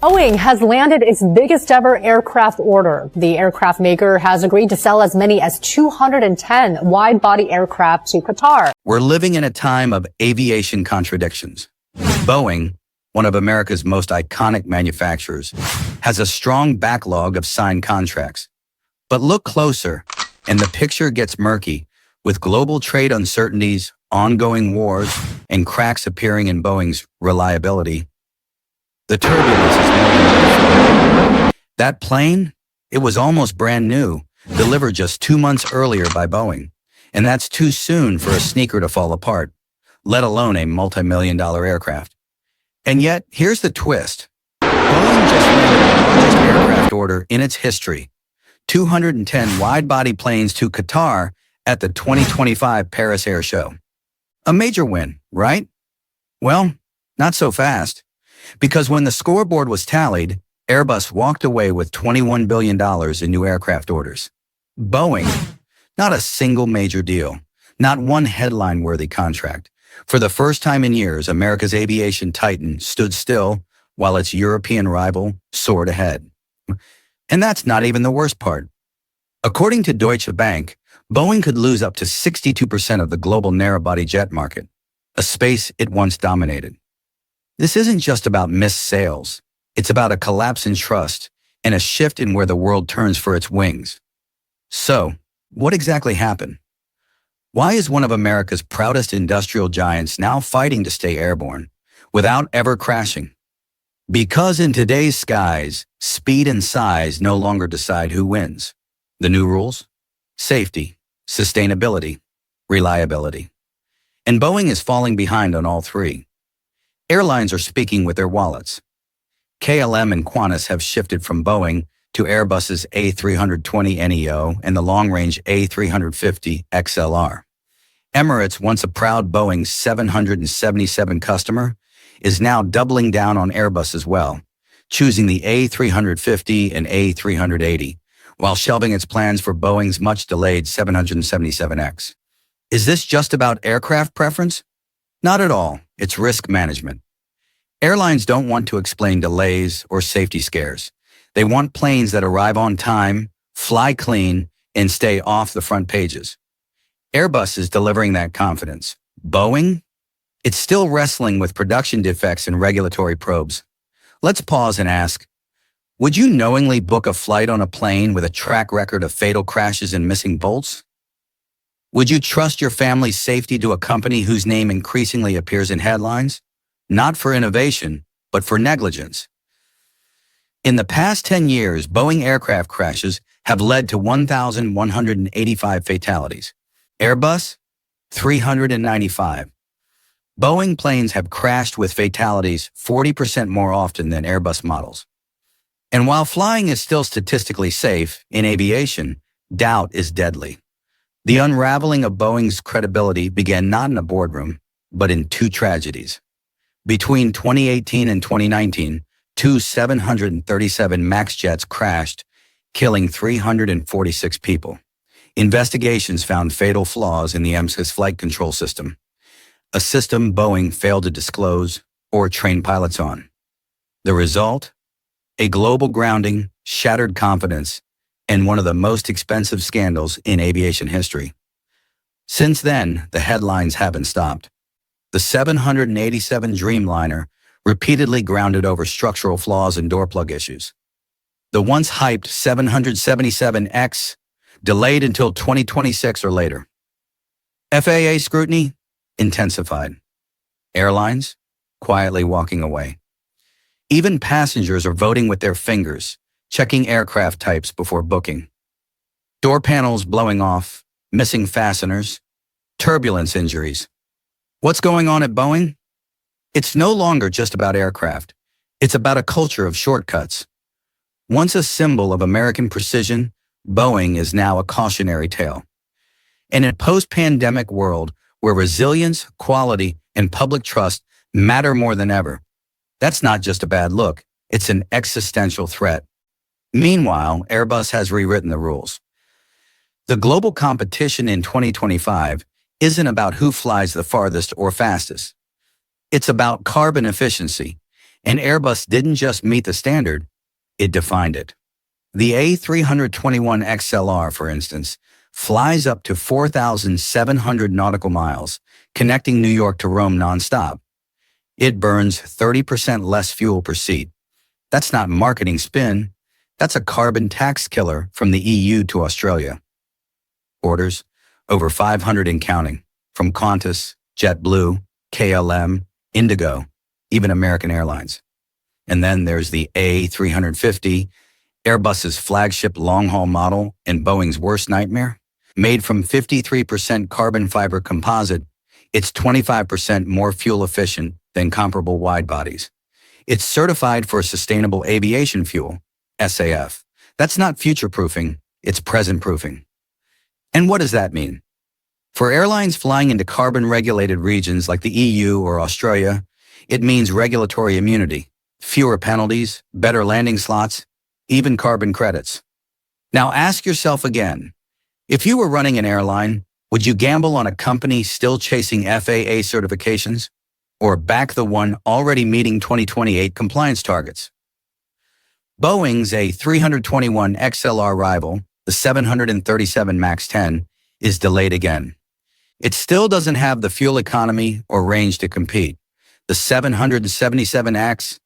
Boeing has landed its biggest ever aircraft order. The aircraft maker has agreed to sell as many as 210 wide-body aircraft to Qatar. We're living in a time of aviation contradictions. Boeing, one of America's most iconic manufacturers, has a strong backlog of signed contracts. But look closer, and the picture gets murky, with global trade uncertainties, ongoing wars, and cracks appearing in Boeing's reliability. The turbulence is more than that plane, it was almost brand new, delivered just 2 months earlier by Boeing. And that's too soon for a sneaker to fall apart, let alone a multi-million-dollar aircraft. And yet, here's the twist. Boeing just landed the largest aircraft order in its history, 210 wide-body planes to Qatar at the 2025 Paris Air Show. A major win, right? Well, not so fast. Because when the scoreboard was tallied, Airbus walked away with $21 billion in new aircraft orders. Boeing, not a single major deal, not one headline-worthy contract. For the first time in years, America's aviation titan stood still while its European rival soared ahead. And that's not even the worst part. According to Deutsche Bank, Boeing could lose up to 62% of the global narrow-body jet market, a space it once dominated. This isn't just about missed sales. It's about a collapse in trust and a shift in where the world turns for its wings. So, what exactly happened? Why is one of America's proudest industrial giants now fighting to stay airborne without ever crashing? Because in today's skies, speed and size no longer decide who wins. The new rules? Safety, sustainability, reliability. And Boeing is falling behind on all three. Airlines are speaking with their wallets. KLM and Qantas have shifted from Boeing to Airbus's A320neo and the long-range A350 XLR. Emirates, once a proud Boeing 777 customer, is now doubling down on Airbus as well, choosing the A350 and A380, while shelving its plans for Boeing's much-delayed 777X. Is this just about aircraft preference? Not at all. It's risk management. Airlines don't want to explain delays or safety scares. They want planes that arrive on time, fly clean, and stay off the front pages. Airbus is delivering that confidence. Boeing? It's still wrestling with production defects and regulatory probes. Let's pause and ask, would you knowingly book a flight on a plane with a track record of fatal crashes and missing bolts? Would you trust your family's safety to a company whose name increasingly appears in headlines? Not for innovation, but for negligence. In the past 10 years, Boeing aircraft crashes have led to 1,185 fatalities. Airbus, 395. Boeing planes have crashed with fatalities 40% more often than Airbus models. And while flying is still statistically safe, in aviation, doubt is deadly. The unraveling of Boeing's credibility began not in a boardroom, but in two tragedies. Between 2018 and 2019, two 737 MAX jets crashed, killing 346 people. Investigations found fatal flaws in the MCAS flight control system, a system Boeing failed to disclose or train pilots on. The result? A global grounding, shattered confidence, and one of the most expensive scandals in aviation history. Since then, the headlines haven't stopped. The 787 Dreamliner repeatedly grounded over structural flaws and door plug issues. The once hyped 777X delayed until 2026 or later. FAA scrutiny intensified. Airlines quietly walking away. Even passengers are voting with their fingers, checking aircraft types before booking. Door panels blowing off, missing fasteners, turbulence injuries. What's going on at Boeing? It's no longer just about aircraft. It's about a culture of shortcuts. Once a symbol of American precision, Boeing is now a cautionary tale. In a post-pandemic world where resilience, quality, and public trust matter more than ever, that's not just a bad look, it's an existential threat. Meanwhile, Airbus has rewritten the rules. The global competition in 2025 isn't about who flies the farthest or fastest. It's about carbon efficiency, And Airbus didn't just meet the standard, it defined it. The A321XLR, for instance, flies up to 4,700 nautical miles, connecting New York to Rome nonstop. It burns 30% less fuel per seat. That's not marketing spin. That's a carbon tax killer from the EU to Australia. Orders, over 500 and counting, from Qantas, JetBlue, KLM, Indigo, even American Airlines. And then there's the A350, Airbus's flagship long-haul model and Boeing's worst nightmare. Made from 53% carbon fiber composite, it's 25% more fuel efficient than comparable wide bodies. It's certified for sustainable aviation fuel, SAF. That's not future-proofing, it's present-proofing. And what does that mean? For airlines flying into carbon-regulated regions like the EU or Australia, it means regulatory immunity, fewer penalties, better landing slots, even carbon credits. Now ask yourself again, if you were running an airline, would you gamble on a company still chasing FAA certifications, or back the one already meeting 2028 compliance targets? Boeing's A321XLR rival, the 737 MAX 10, is delayed again. It still doesn't have the fuel economy or range to compete. The 777X,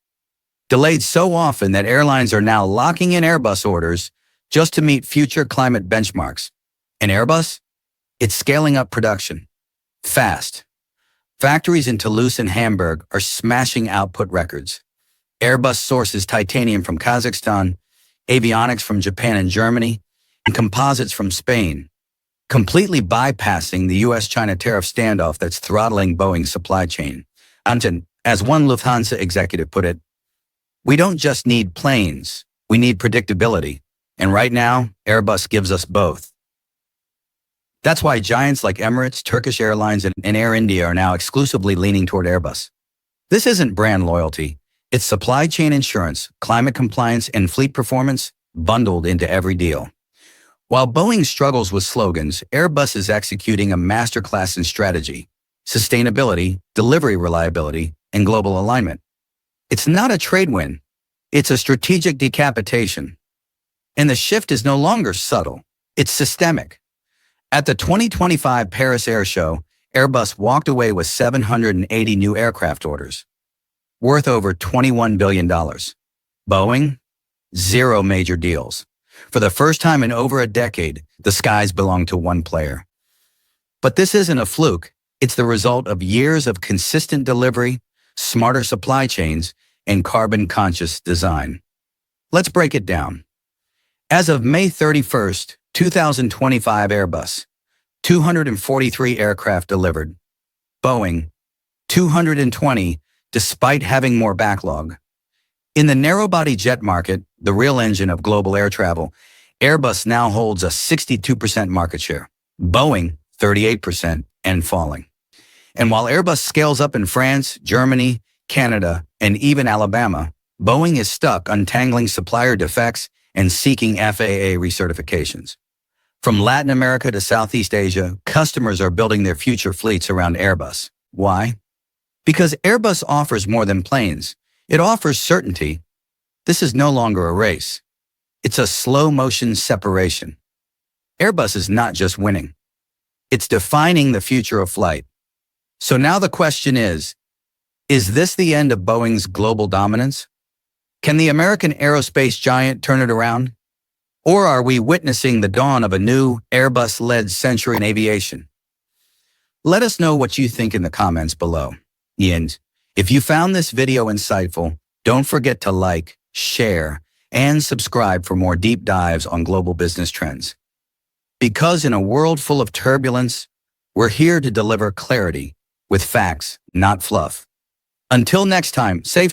delayed so often that airlines are now locking in Airbus orders just to meet future climate benchmarks. And Airbus? It's scaling up production. Fast. Factories in Toulouse and Hamburg are smashing output records. Airbus sources titanium from Kazakhstan, avionics from Japan and Germany, and composites from Spain, completely bypassing the US-China tariff standoff that's throttling Boeing's supply chain. And as one Lufthansa executive put it, we don't just need planes, we need predictability. And right now, Airbus gives us both. That's why giants like Emirates, Turkish Airlines, and Air India are now exclusively leaning toward Airbus. This isn't brand loyalty. It's supply chain insurance, climate compliance, and fleet performance bundled into every deal. While Boeing struggles with slogans, Airbus is executing a masterclass in strategy, sustainability, delivery reliability, and global alignment. It's not a trade win. It's a strategic decapitation. And the shift is no longer subtle. It's systemic. At the 2025 Paris Air Show, Airbus walked away with 780 new aircraft orders, worth over $21 billion. Boeing, 0 major deals. For the first time in over a decade, the skies belong to one player. But this isn't a fluke. It's the result of years of consistent delivery, smarter supply chains, and carbon-conscious design. Let's break it down. As of May 31st, 2025 Airbus, 243 aircraft delivered. Boeing, 220, despite having more backlog. In the narrow-body jet market, the real engine of global air travel, Airbus now holds a 62% market share. Boeing, 38%, and falling. And while Airbus scales up in France, Germany, Canada, and even Alabama, Boeing is stuck untangling supplier defects and seeking FAA recertifications. From Latin America to Southeast Asia, customers are building their future fleets around Airbus. Why? Because Airbus offers more than planes. It offers certainty. This is no longer a race. It's a slow-motion separation. Airbus is not just winning. It's defining the future of flight. So now the question is this the end of Boeing's global dominance? Can the American aerospace giant turn it around? Or are we witnessing the dawn of a new Airbus-led century in aviation? Let us know what you think in the comments below. And if you found this video insightful, don't forget to like, share, and subscribe for more deep dives on global business trends. Because in a world full of turbulence, we're here to deliver clarity with facts, not fluff. Until next time, safe